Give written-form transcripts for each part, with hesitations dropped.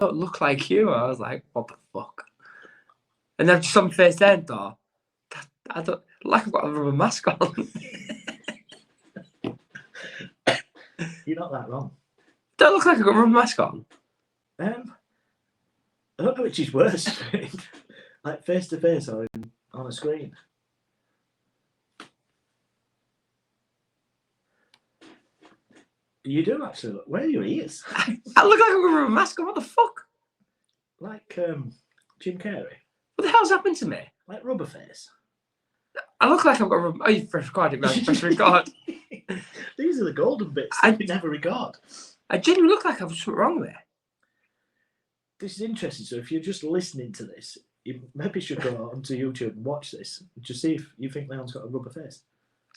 don't look like you. I was like, what the fuck? And then just on face then thought, I don't like I've got a rubber mask on. You're not that wrong. Don't look like I've got a rubber mask on. I don't know which is worse, like face to face or on a screen. You do actually look. Where are your ears? I look like I've got a rubber mask on. What the fuck? Like Jim Carrey. What the hell's happened to me? Like rubber face. I look like I've got a rubber. Oh, you press record it, man. Press record. These are the golden bits that we never record. I genuinely look like I've something wrong with it. This is interesting. So if you're just listening to this, you maybe should go onto YouTube and watch this. Just see if you think Leon's got a rubber face.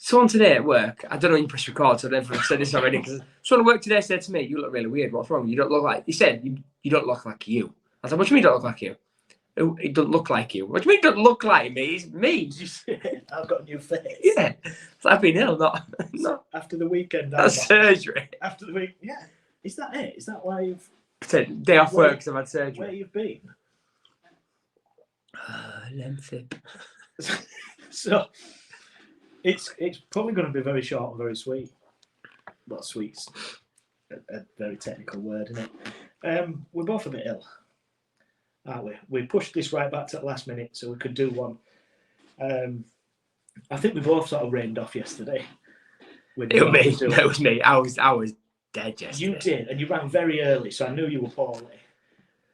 Someone today at work, I don't know when you press record, so I don't know if I've said this already, because someone at work today said to me, you look really weird, what's wrong? You don't look like, he said, you don't look like you. I said, what do you mean don't look like you? It doesn't look like you. What do you mean don't look like me? It's me. I've got a new face. Yeah. So I've been ill, not after the weekend. That's surgery. After the week, yeah. Is that it? Is that why you've... Day off work because I've had surgery. Where you've been? Lengthy. So... It's probably going to be very short and very sweet. Well, sweet's a very technical word, isn't it? We're both a bit ill, aren't we? We pushed this right back to the last minute so we could do one. I think we both sort of rained off yesterday. It was me. That was me. I was dead yesterday. You did, and you ran very early, so I knew you were poorly.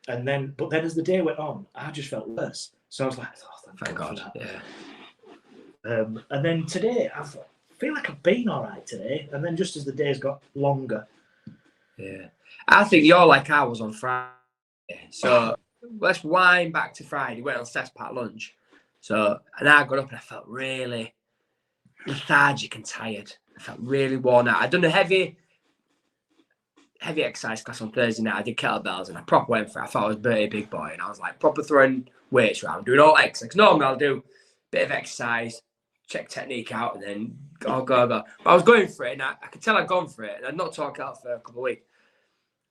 But then as the day went on, I just felt worse. So I was like, oh, thank God for that. Yeah. And then today, I feel like I've been all right today. And then just as the days got longer. Yeah. I think you're like I was on Friday. So let's wind back to Friday. Went on Seth's packed lunch. And I got up and I felt really lethargic and tired. I felt really worn out. I'd done a heavy exercise class on Thursday night. I did kettlebells and I proper went for it. I thought I was Bertie Big Boy. And I was like proper throwing weights around, doing all exercise. Normally I'll do a bit of exercise, check technique out, and then go. But I was going for it, and I could tell I'd gone for it, and I'd not talked out for a couple of weeks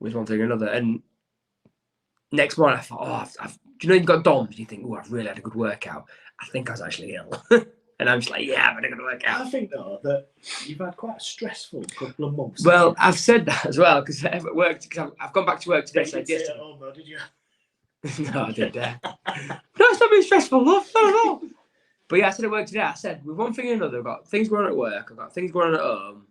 with one thing or another. And next morning, I thought, do you know you've got DOMs? You think, I've really had a good workout. I think I was actually ill. And I'm just like, yeah, I've had a good workout. I think, though, that you've had quite a stressful couple of months. Well, I've said that as well, because I've gone back to work today. You didn't stay at home, though, did you? No, I didn't dare. No, it's not been stressful, love. No. But yeah, I said at work today, I said, with one thing and another, I've got things going on at work, I've got things going on at home,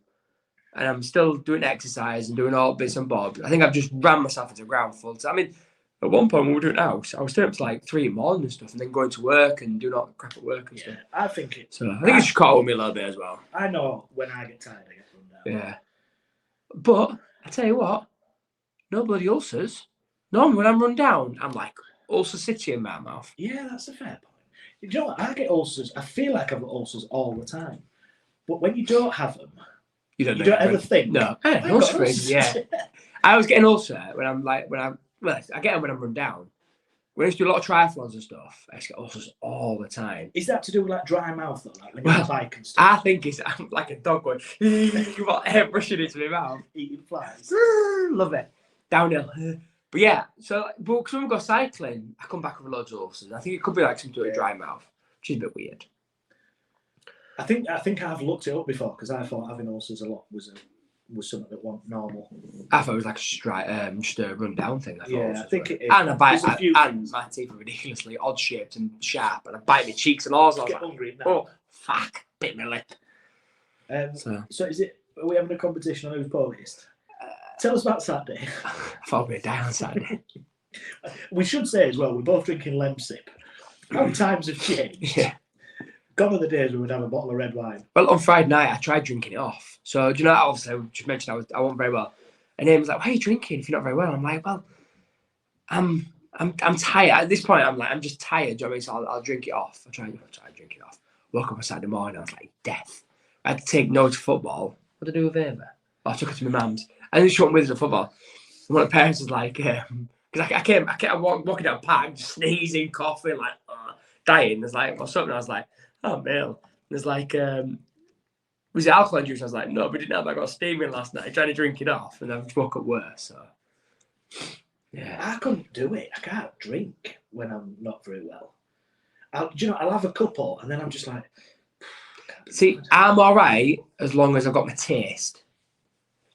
and I'm still doing exercise and doing all bits and bobs. I think I've just ran myself into the ground full time. I mean, at one point when we were doing it house, I was staying up to like 3 in the morning and stuff, and then going to work and doing all the crap at work and stuff. I think it. So I think it's just caught up with me a little bit as well. I know when I get tired, I get run down. Yeah. But I tell you what, no bloody ulcers. Normally when I'm run down, I'm like ulcer city in my mouth. Yeah, that's a fair point. You know what? I get ulcers. I feel like I've got ulcers all the time. But when you don't have them, you don't ever think. No, ulcers. Yeah. I was getting ulcer when I get them when I'm run down. When I used to do a lot of triathlons and stuff, I used to get ulcers all the time. Is that to do with like dry mouth though? Like when you're on a bike and stuff? I think I'm like a dog going, you've got air brushing into my mouth. Eating flies. Love it. Downhill. But yeah, because when we go cycling, I come back with loads of ulcers. I think it could be like something to a dry mouth, which is a bit weird. I think I've looked it up before because I thought having ulcers a lot was something that wasn't normal. I thought it was like just a run down thing. I think it is. And my teeth are ridiculously odd shaped and sharp, and I bite my cheeks and all. So I was like, hungry now. Oh fuck! Bit my lip. So is it? Are we having a competition on who's poorest? Tell us about Saturday. I thought we'd die on Saturday. We should say as well, we're both drinking Lemsip. How times have changed. Yeah. Gone are the days we would have a bottle of red wine. Well, on Friday night, I tried drinking it off. So, do you know, obviously, I just mentioned I wasn't very well. And Amy was like, why are you drinking if you're not very well? I'm like, well, I'm tired. At this point, I'm just tired. Do you know what I mean? So I'll drink it off. I try to drink it off. Woke up on Saturday morning, I was like, death. I had to take no to football. What did I do with Ava? I took her to my mum's. And then she went with her to football. And one of the parents was like, because I kept walking down the park, just sneezing, coughing, like, dying. There's like, what's up? And I was like, oh, Bill. There's like, was it alcohol juice? I was like, no, we didn't have. I got steaming last night, trying to drink it off. And I just woke up worse. So Yeah. I couldn't do it. I can't drink when I'm not very well. I'll have a couple and then I'm just like, can't be See, bothered. I'm all right as long as I've got my taste.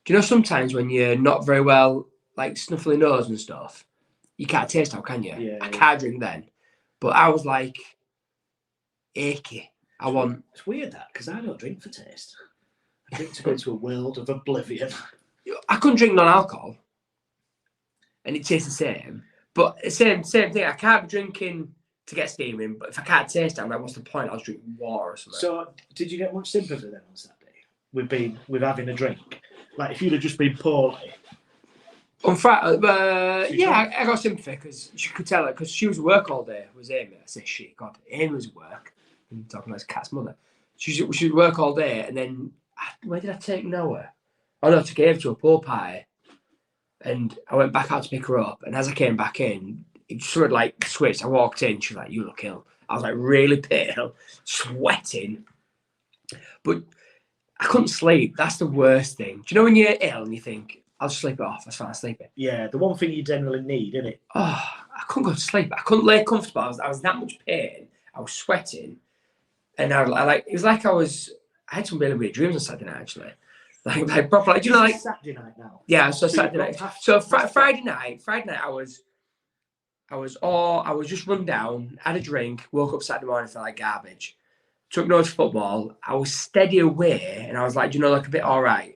Do you know sometimes when you're not very well, like snuffly nose and stuff, you can't taste out, can you? Yeah, I yeah. can't drink then. But I was like achy. It's weird that because I don't drink for taste. I drink to go into a world of oblivion. I couldn't drink non-alcohol, and it tastes the same. But same thing. I can't be drinking to get steaming. But if I can't taste it, I'm like, what's the point? I was drinking water or something. So, did you get much sympathy then on Saturday with having a drink? Like if you'd have just been poorly. On Friday, yeah, I got sympathy because she could tell it because she was at work all day. Was Amy? I say she. God, Amy was at work. I'm talking about his cat's mother. She was at work all day, and then where did I take Noah? Oh no, I took Amy to a pool party, and I went back out to pick her up. And as I came back in, it sort of like switched. I walked in. She was like, "You look ill." I was like really pale, sweating, but I couldn't sleep. That's the worst thing. Do you know when you're ill and you think, I'll just sleep it off. That's fine, I'll sleep it. Yeah, the one thing you generally need, isn't it? Oh, I couldn't go to sleep. I couldn't lay comfortable. I was that much pain. I was sweating. And I like, it was like I had some really weird dreams on Saturday night, actually. Like proper, like, do you know, like, Saturday night now. yeah, so So Saturday night. So Friday night, I was just run down, had a drink, woke up Saturday morning, felt like garbage. Took no to football. I was steady away, and I was like, do you know, like a bit all right.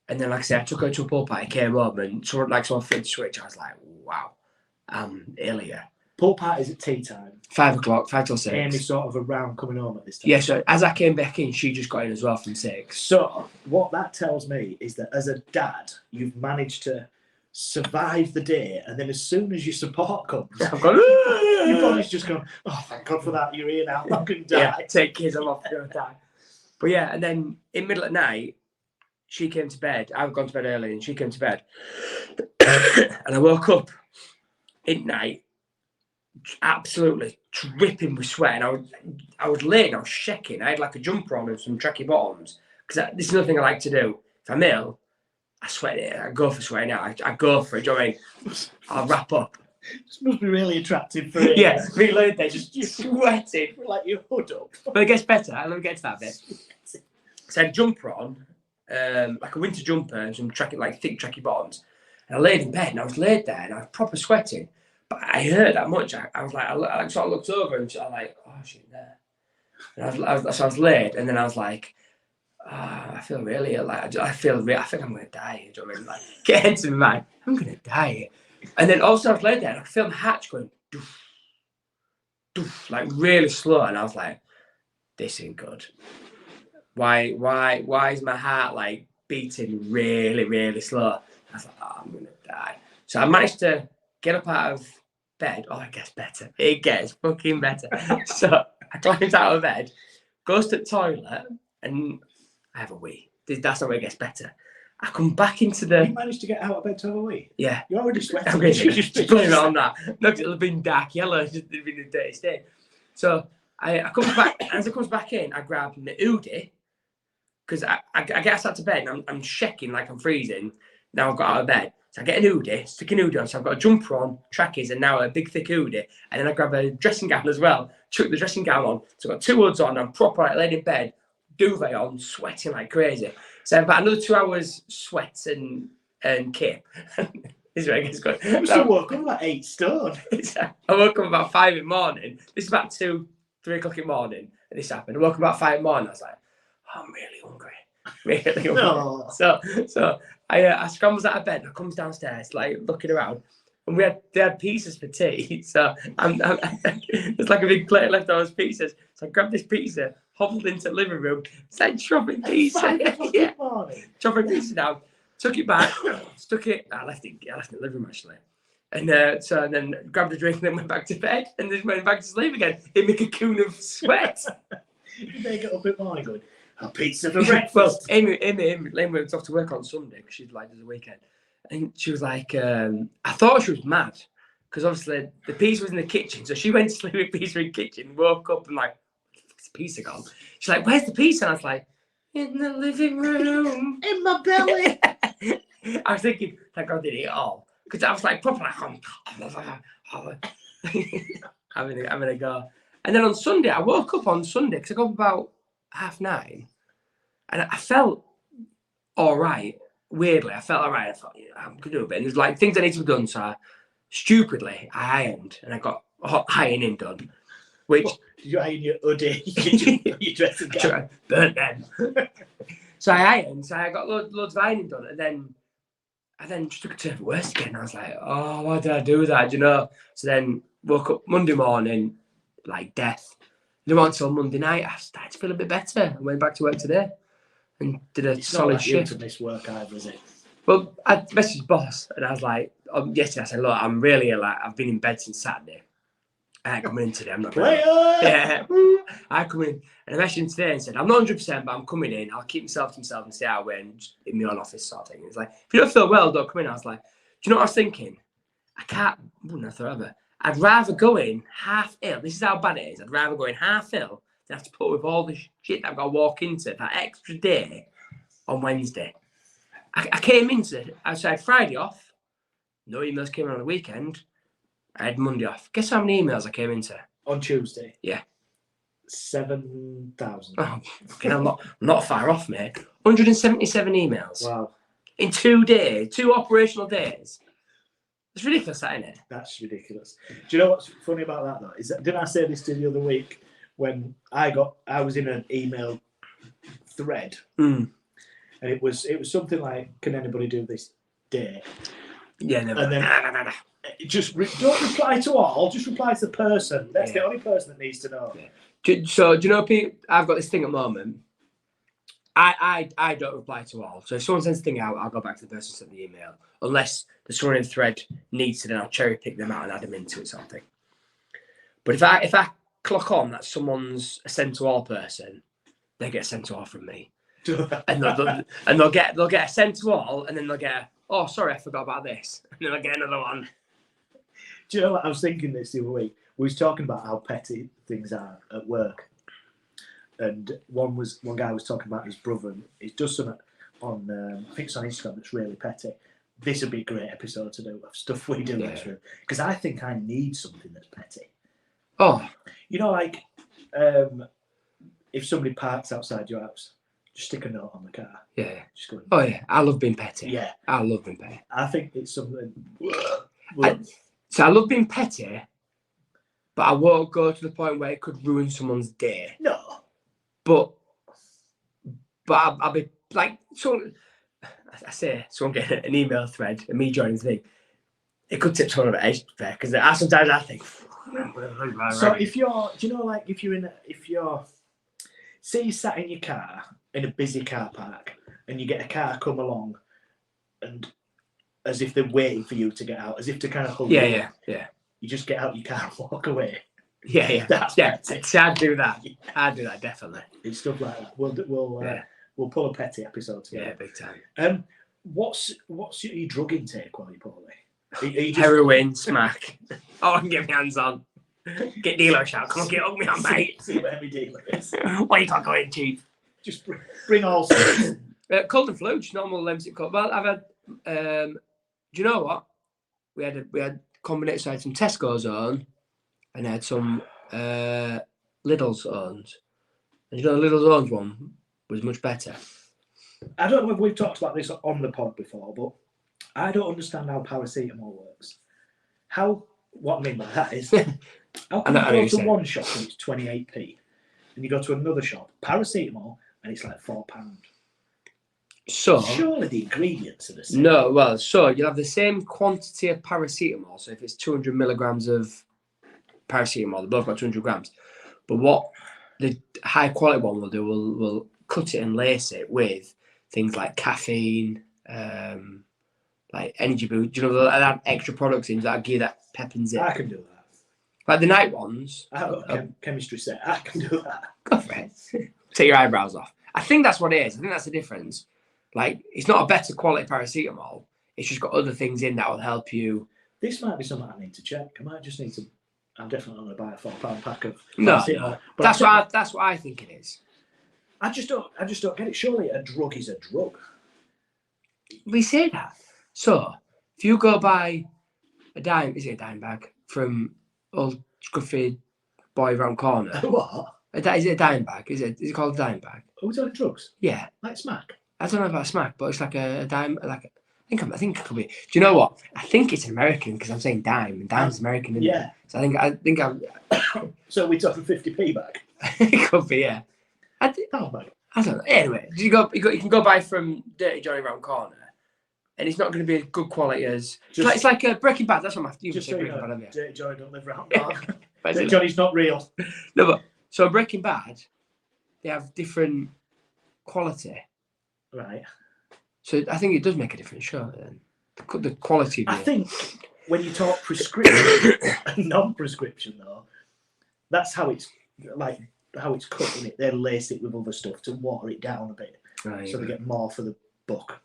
And then, like I said, I took her to a pool party, came home, and someone flipped the switch. I was like, wow, I'm ill here. Pool parties at tea time. 5 o'clock, 5 till 6. Amy's sort of around coming home at this time. Yeah, so as I came back in, she just got in as well from 6. So what that tells me is that as a dad, you've managed to survive the day, and then as soon as your support comes, I've gone, your body's just gone, oh, thank God for that, you're here now, I'm going to die. Yeah, take kids, I'm off, going to die. But yeah, and then in middle of the night, she came to bed. I've gone to bed early, and she came to bed. And I woke up at night, absolutely dripping with sweat. And I was laying, I was shaking. I had like a jumper on and some tracky bottoms. Because this is another thing I like to do. If I'm ill, I sweat it. I go for sweating out. I go for it. Do you know what I mean? I'll wrap up. This must be really attractive for you. Yeah, me laid there, just sweating. Like your hood up. But it gets better. Let me get to that bit. So I had a jumper on, like a winter jumper and some thick tracky bottoms. And I laid in bed and I was laid there and I was proper sweating. But I hurt that much. I was like, I sort of looked over and I was like, oh, she's there. And I was laid, and then I was like, I feel really ill. Like, I think I'm going to die. Do you know what I mean? Like, get into my mind, I'm going to die. And then also I was laid there and I could feel my heart going, doof, doof, like really slow. And I was like, this ain't good. Why is my heart like beating really, really slow? I was like, oh, I'm going to die. So I managed to get up out of bed. Oh, it gets better. It gets fucking better. So I climbed out of bed, goes to the toilet, and I have a wee. That's not where it gets better. I come back into the... You managed to get out of bed to have a wee? Yeah. You're already sweating. I'm going to just blame it on that. Look, it'll have been dark yellow. It's just been a dirty state. So I come back. As I comes back in, I grab my hoodie, because I get out to bed and I'm shaking like I'm freezing. Now I've got out of bed. So I get an hoodie, stick an hoodie on. So I've got a jumper on, trackies, and now a big thick hoodie. And then I grab a dressing gown as well, chuck the dressing gown on. So I've got 2 hoods on. I'm proper like laid in bed, duvet on, sweating like crazy. So about another 2 hours sweat and kip. This is where it gets good. You must have woke up like 8 stone. I woke up about 5 in the morning. This is about 2, 3 o'clock in the morning. And this happened. I woke up about 5 in the morning. I was like, oh, I'm really hungry. Really hungry. No. So I scrambles out of bed and I comes downstairs, like looking around. And they had pizzas for tea. So there's like a big plate of leftovers pizzas. So I grabbed this pizza, hobbled into the living room, started chopping pizza. Yeah. Chopping pizza down. Took it back, stuck it. I left it in the living room actually. And then grabbed a drink and then went back to bed and then went back to sleep again in the cocoon of sweat. You may get up in the morning going, a pizza for breakfast. Well, Amy went off to work on Sunday because she'd like, there's a weekend. And she was like, I thought she was mad because obviously the pizza was in the kitchen. So she went to sleep with pizza in the kitchen, woke up and like, where's the pizza gone? She's like, where's the pizza? And I was like, in the living room. In my belly. I was thinking, thank God I did it all. because I was like proper like having a go. And then on Sunday, I woke up on Sunday because I got up about 9:30, and I felt all right. Weirdly, I felt all right. I thought, yeah, I'm gonna do a bit. And there's like things that need to be done. So stupidly, I ironed and I got hot ironing done. Which you iron your hoodie, your dressing gown, burnt them. So I ironed. So I got loads of ironing done, and then just took a turn for worse again. I was like, oh, why did I do that? Do you know? So then woke up Monday morning like death. Didn't want until Monday night. I started to feel a bit better. I went back to work today and did a solid shift. To miss work either, is it? Well, I messaged boss and I was like, yesterday I said, look, I'm really like, I've been in bed since Saturday. I ain't coming in today. I'm not Player! Yeah, I come in and I messaged him today and said, I'm not 100%, but I'm coming in. I'll keep myself to myself and stay out way and just in my own office sort of thing. It's like, if you don't feel well, don't come in. I was like, do you know what I was thinking? I can't, wouldn't have thought ever. I'd rather go in half ill. This is how bad it is. I'd rather go in half ill than have to put up with all the shit that I've got to walk into that extra day on Wednesday. I came into, I had Friday off. No emails came in on the weekend. I had Monday off. Guess how many emails I came into? On Tuesday? Yeah. 7,000. Oh, okay, I'm not far off, mate. 177 emails. Wow. In 2 days, 2 operational days. It's ridiculous, isn't it? That's ridiculous. Do you know what's funny about that though? Is that, didn't I say this to you the other week when I was in an email thread, and it was something like, "Can anybody do this day?" Yeah, never. And then just don't reply to all. Just reply to the person. That's the only person that needs to know. Yeah. So do you know, Pete? I've got this thing at the moment. I don't reply to all. So if someone sends a thing out, I'll go back to the person who sent the email. Unless the someone in the thread needs to, then I'll cherry pick them out and add them into it, sort of thing. But if I clock on that someone's a send to all person, they get sent to all from me. and they'll get a send to all, and then they'll get oh sorry, I forgot about this. And then I'll get another one. Do you know what I was thinking this the other week? We was talking about how petty things are at work. And one guy was talking about his brother, and he does something on I think it's on Instagram that's really petty. This would be a great episode to do of stuff we do because I think I need something that's petty. Oh, you know, like if somebody parks outside your house, just stick a note on the car. Yeah. Just go. Oh yeah, I love being petty. Yeah, I love being petty. I think it's something. So I love being petty, but I won't go to the point where it could ruin someone's day. No. But I'll be like, so I say, someone getting an email thread and me joining the thing, it could tip someone over edge there because sometimes I think. So if you're, do you know, like if you're, say you sat in your car in a busy car park and you get a car come along, and as if they're waiting for you to get out, as if to kind of hold you. Yeah. You just get out your car and walk away. Yeah. That's petty. See, I'd do that. I'd do that definitely. It's stuff like that. We'll pull a petty episode together. Yeah, big time. What's your drug intake while you're poorly? Are you just... Heroin, smack. Oh, I can get my hands on. Get dealer shout. Come on, get up me on, mate. See where my dealer is. Why you can't go in cheap? Just bring all sorts. Cold and flu, just normal Lemsip cold. Well, I've had. Do you know what? We had combination. So I had some Tesco's on, and I had some Lidl's owns. And you know, the Lidl's owns one was much better. I don't know if we've talked about this on the pod before, but I don't understand how paracetamol works. What I mean by that is, how can you go to one shop and it's 28p, and you go to another shop, paracetamol, and it's like £4? So surely the ingredients are the same. No, well, so you'll have the same quantity of paracetamol. So if it's 200 milligrams of paracetamol, they both got 200 grams. But what the high quality one will do, will cut it and lace it with things like caffeine, like energy boost. You know, they'll add extra products in that give that pep and zip. I can do that. Like the night ones. I have a chemistry set. I can do that. Go for it. Take your eyebrows off. I think that's what it is. I think that's the difference. Like, it's not a better quality paracetamol. It's just got other things in that will help you. This might be something I need to check. I might just need to. I'm definitely going to buy a £4 pack of paracetamol. No, but that's what I think it is. I just don't get it. Surely a drug is a drug. We say that. So If you go buy a dime, is it a dime bag from old scruffy boy round corner? What? Is it a dime bag? Is it called a dime bag? Are we talking drugs? Yeah. Like smack? I don't know about smack, but it's like a dime. Like I think it could be. Do you know what? I think it's American because I'm saying dime, and dime's American, isn't Yeah. it? So I think I'm. So we're talking 50p back? It could be, yeah. Pound bag? I don't know. Anyway, you can go buy from Dirty Johnny round corner, and it's not going to be as good quality as. It's like a Breaking Bad. That's what I'm Just so you know, Bad, Dirty Johnny don't live around corner. Dirty Dirty Johnny's not real. No, but so Breaking Bad, they have different quality. Right. So I think it does make a difference, sure. Then the quality. I think when you talk prescription and non-prescription, though, that's how it's cut in it. They lace it with other stuff to water it down a bit, right, so they get more for the buck,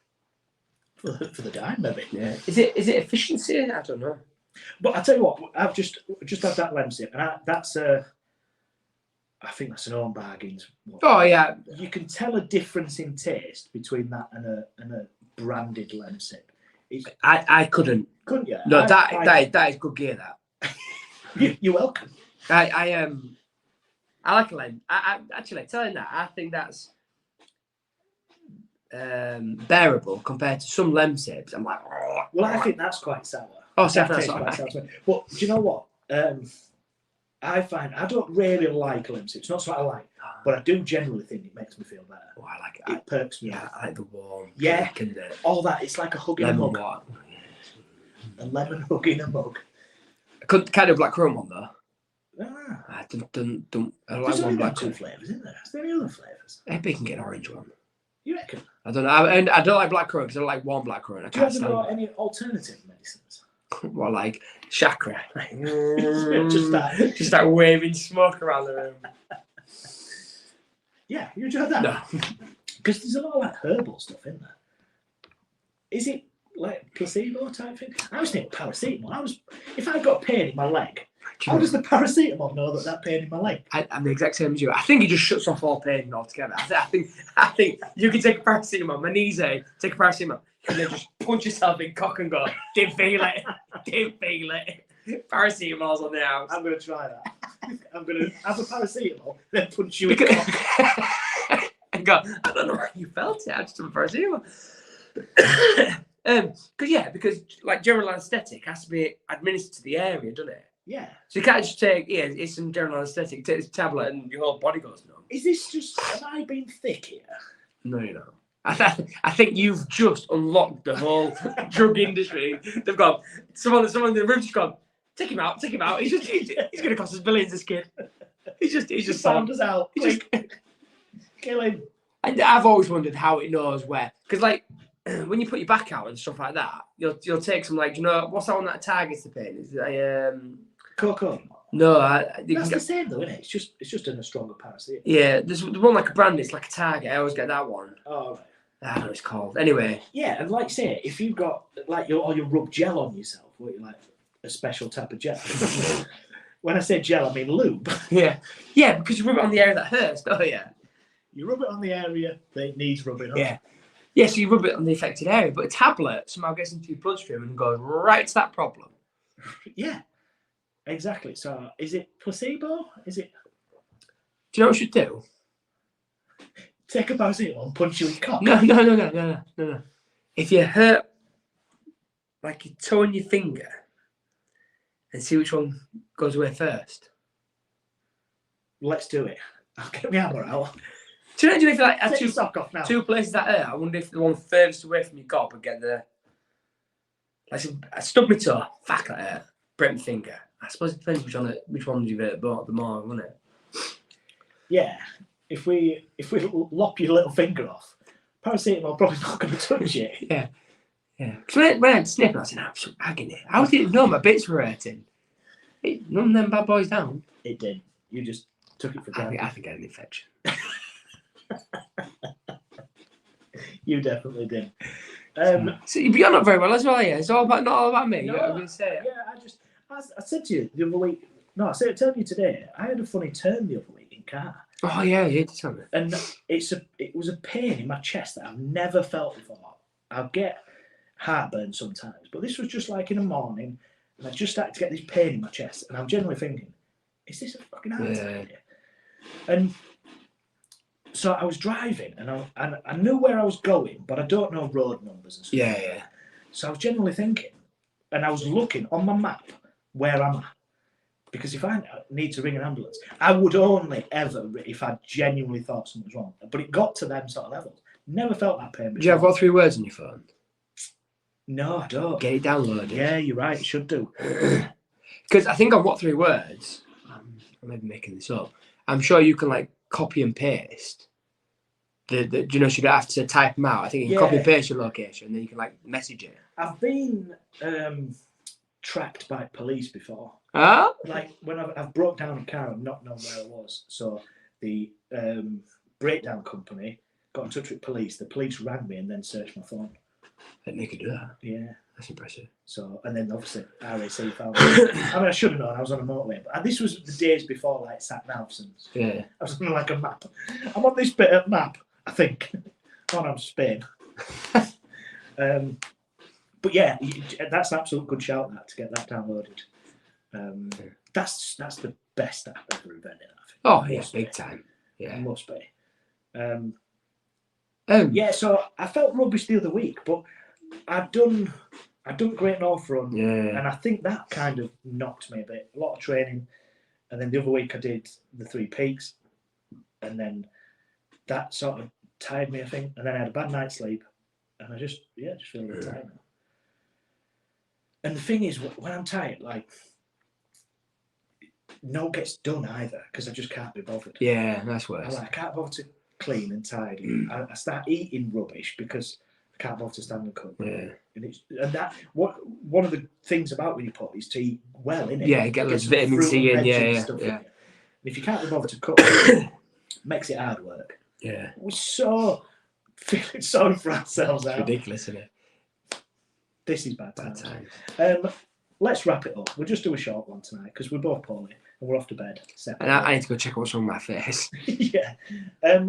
for the dime, maybe. Yeah. Is it efficiency? I don't know. But I tell you what, I've just had that Lemsip, and I think that's an own bargains. Oh yeah. You can tell a difference in taste between that and a branded Lemsip. I couldn't. Couldn't you? No, that is good gear. That. You're welcome. I like a lem. I actually telling that I think that's bearable compared to some Lemsips. I'm like, oh. Well, I think that's quite sour. Oh, so That tastes quite sour to me. But do you know what? I find I don't really like Lemsips. It's not something I like, but I do generally think it makes me feel better. Oh, I like it. It perks me up. up. I like the warm. Yeah, and the all that. It's like a hug in a mug. Water. A lemon hug in a mug. Kind of black currant one though. Ah. I don't. I like There's one only black two currant. flavours, isn't there? Is there any other flavours? Maybe you can get an orange one. You reckon? I don't know. I don't like black currant because I don't like warm black currant. I Do you can't ever stand know it. any alternative medicines? Well, like chakra. just Just like waving smoke around the room. Yeah, you enjoyed that? No. Because there's a lot of like herbal stuff in there. Is it like placebo type thing? I was thinking paracetamol. If I got pain in my leg, how does the paracetamol know that pain in my leg? I'm the exact same as you. I think it just shuts off all pain altogether. I think you can take a paracetamol. My knees ache. Take a paracetamol. And then just punch yourself in cock and go. Didn't feel it. Didn't feel it. Paracetamol's on the house. I'm going to try that. I'm going to have a paracetamol, then punch you in cock. And go, I don't know how you felt it. I just have a paracetamol. Because like general anaesthetic has to be administered to the area, doesn't it? Yeah. So you can't just take, it's some general anaesthetic, take this tablet and your whole body goes numb. Is this just, have I been thick here? No, you know. I think you've just unlocked the whole drug industry. They've got someone in the room just gone, take him out. He's going to cost us billions, this kid. He's just found us out. Kill him. I've always wondered how it knows where, because like when you put your back out and stuff like that, you'll take some like, what's that one that targets the pain? Is it cocaine? No, that's the same though, isn't it? It's just in a stronger paracetamol. Yeah, there's the one like a brand. It's like a Target. I always get that one. Oh, right. I don't know what it's called. Anyway. Yeah, and like say, if you've got like you rub gel on yourself, what you like a special type of gel. When I say gel, I mean lube. Yeah, because you rub it on the area that hurts. Oh yeah. You rub it on the area that needs rubbing on. Yeah. So you rub it on the affected area, but a tablet somehow gets into your bloodstream and goes right to that problem. Yeah. Exactly. So, is it placebo? Is it? Do you know what we should do? Take a paracetamol and punch you in the cock. No. If you hurt, like your toe and your finger, and see which one goes away first. Let's do it. I'll get my hammer out. Do you know if like Take your sock off now. Two places that hurt? I wonder if the one furthest away from your gob would get the. Like I stubbed my toe. Fuck, that hurt. Break my finger. I suppose it depends which one you've hurt the more, wouldn't it? Yeah. If we lop your little finger off, paracetamol probably not going to touch it. Yeah. Because when I had snipping, I was in absolute agony. How did it know my bits were hurting? None of them bad boys down. It did. You just took it for granted. I think I had an infection. You definitely did. So you're not very well as well, yeah. It's not all about me. No, I'm going to say it. Yeah, I said to you the other week. No, I said telling you today. I had a funny turn the other week in car. Oh yeah, you did tell me. And it was a pain in my chest that I've never felt before. I heartburn sometimes, but this was just like in the morning, and I just started to get this pain in my chest, and I'm generally thinking, is this a fucking heart attack? And so I was driving, and I knew where I was going, but I don't know road numbers and stuff. Yeah. So I was generally thinking, and I was looking on my map, where am I? Because if I need to ring an ambulance, I would only ever if I genuinely thought something was wrong. But it got to them sort of levels. Never felt that pain before. Do you have what 3 words on your phone? No, I don't. Get it downloaded. Yeah, you're right. It should do. Because I think on what 3 words, I'm maybe making this up. I'm sure you can like copy and paste. You know, so you don't have to type them out. I think you can copy and paste your location, and then you can like message it. I've been tracked by police before. Huh? Like when I've broke down a car and not known where I was. So the breakdown company got in touch with police. The police rang me and then searched my phone. I didn't think you could do that. Yeah. That's impressive. So, and then obviously RAC found me. I mean, I should have known. I was on a motorway, but this was the days before like sat navs and stuff. Yeah. I was on like a map. I'm on this bit of map, I think. Oh, no, I'm Spain. But yeah, that's an absolute good shout that to get that downloaded. That's the best app ever invented. I think. Oh yeah, big time. Yeah, it must be. Yeah, so I felt rubbish the other week, but I've done Great North Run, and I think that kind of knocked me a bit. A lot of training, and then the other week I did the 3 Peaks, and then that sort of tired me, I think, and then I had a bad night's sleep, and I just feel a bit tired now. And the thing is, when I'm tired, like, no gets done either because I just can't be bothered. Yeah, that's worse. I can't bother to clean and tidy. I start eating rubbish because I can't bother to stand and cook. Yeah. And that one of the things about when you put is to eat well, innit? Yeah, get those vitamin C in. Yeah. And if you can't be bothered to cook, makes it hard work. Yeah. We're so feeling sorry for ourselves. It's ridiculous, isn't it? This is bad Bad times. times. Let's wrap it up. We'll just do a short one tonight because we're both poorly and we're off to bed. And I need to go check out what's wrong with my face. Yeah.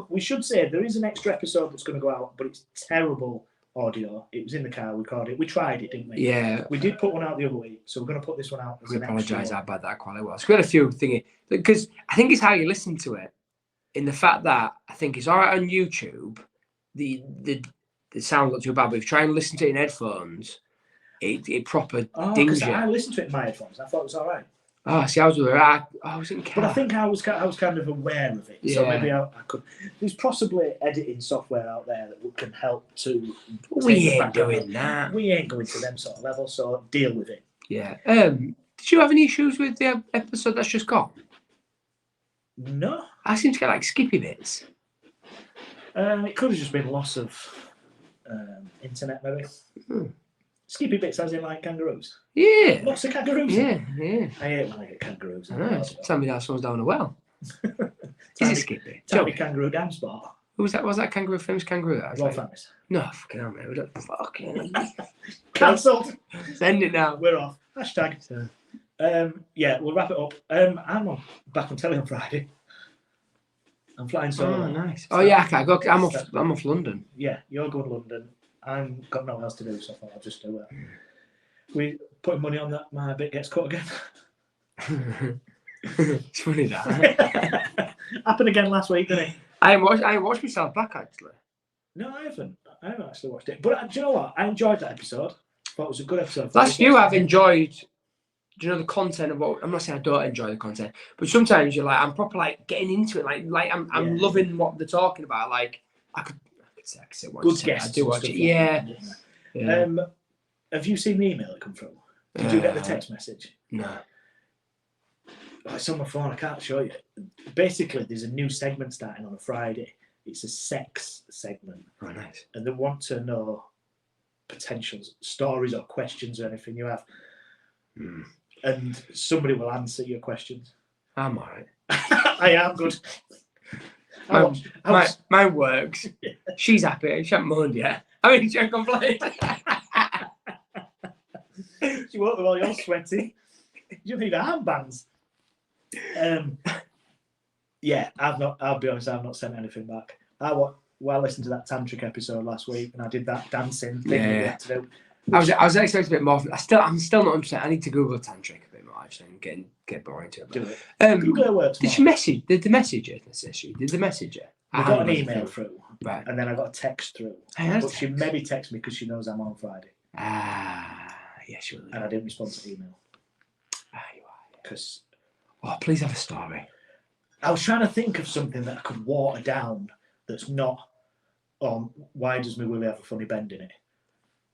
We should say there is an extra episode that's going to go out, but it's terrible audio. It was in the car, we recorded it. We tried it, didn't we? Yeah. We did put one out the other week, so we're going to put this one out. We apologise how bad that quality was. We had a few thingy because I think it's how you listen to it. In the fact that I think it's all right on YouTube. The sound not too bad, but if you try and listen to it in headphones, it proper dings you. I listened to it in my headphones. I thought it was all right. Oh, see, I was with her. I was in car. But I think I was kind of aware of it, so maybe I could. There's possibly editing software out there that can help to. We ain't doing that. We ain't going to them sort of level, so deal with it. Yeah. Did you have any issues with the episode that's just gone? No. I seem to get like skippy bits. It could have just been loss of internet, maybe. Skippy bits, as in like kangaroos. Yeah. Lots of kangaroos. Yeah. I hate when I get kangaroos. I know. Tell me that someone's down a well. Is it Skippy? Tiny kangaroo dance spot. Who was that? Was that kangaroo? Famous kangaroo? Rolf Harris. No, fucking hell, mate. We don't fucking. Cancelled. Send it now. We're off. Hashtag. So. Yeah, we'll wrap it up. I'm back on telly on Friday. I'm flying solo. Oh, nice. Oh yeah, I can't go. I'm off London. Yeah, you're going to London. I've got nothing else to do, so I thought I'll just do it. We putting money on that my bit gets cut again. It's funny that. Happened again last week, didn't it? I watched myself back actually. No, I haven't. I haven't actually watched it. But do you know what? I enjoyed that episode. Thought it was a good episode. Last few I've enjoyed. Do you know the content of what? I'm not saying I don't enjoy the content, but sometimes you're like I'm proper like getting into it. Like I'm loving what they're talking about. Like I could say good guests. I do watch it. Yeah. Have you seen the email that come through? Did you get the text message? No. Oh, it's on my phone. I can't show you. Basically, there's a new segment starting on a Friday. It's a sex segment. Oh, nice. And they want to know potential stories or questions or anything you have. And somebody will answer your questions. I'm all right. I am good. Mine works. Yeah. She's happy. She hasn't moaned yet. I mean, she hasn't complained. She won't be while you're sweaty. You need armbands. Yeah, I'll be honest, I've not sent anything back. I listened to that tantric episode last week and I did that dancing thing that we had to do. I was expecting a bit more. I'm still not 100%. I need to Google tantric a bit more actually and get more into it. Do it. Google her word Did tomorrow. she message? Did the messenger this issue? Did the messenger? We got an email through, right, and then I got a text through. But she maybe texted me because she knows I'm on Friday. Yeah, she will. And I didn't respond to the email. You are. Because please have a story. I was trying to think of something that I could water down that's not on why does my willy have a funny bend in it?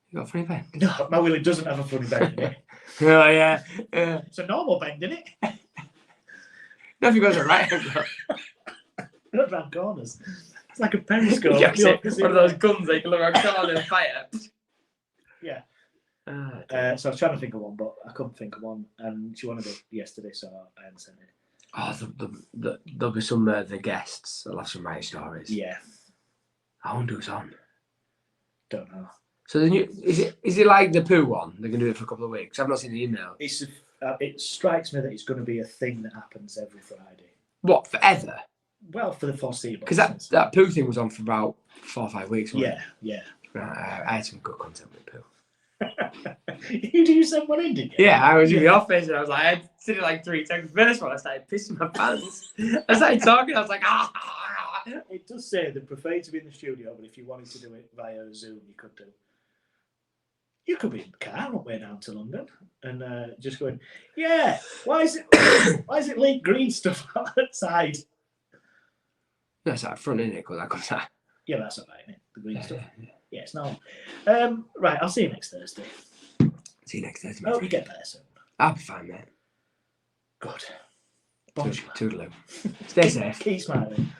You got a funny bend? No, my willy doesn't have a funny bend in it. Oh, yeah. It's a normal bend in it. No, if it goes a right angle. Not round corners. It's like a periscope. Yeah, one of those guns they can look around corners and fire. Yeah. So I was trying to think of one, but I couldn't think of one. And she wanted it yesterday, so I hadn't sent it. Oh, there'll be some the guests that'll have some right stories. Yeah. I wonder who's on. Don't know. So the new, is it like the poo one? They're going to do it for a couple of weeks. I've not seen the email. It strikes me that it's going to be a thing that happens every Friday. What, forever? Well, for the foreseeable. Because that poo thing was on for about 4 or 5 weeks. Yeah, yeah. Right, I had some good content with poo. Did you send one in, did you? Yeah, I was in the office and I was like, I did it like 3 times. First one, I started pissing my pants. I started talking, I was like, It does say they prefer to be in the studio, but if you wanted to do it via Zoom, you could do. You could be in the car on the way down to London and just going, yeah, why is it leak green stuff outside? No, it's at front, isn't it? Because that comes out. Yeah, that's all right, isn't it? The green stuff. Yeah, it's not. Right, I'll see you next Thursday. See you next Thursday. I hope you get better soon. I'll be fine, mate. Good. Bonjour. Toodaloo. Stay safe. Keep smiling.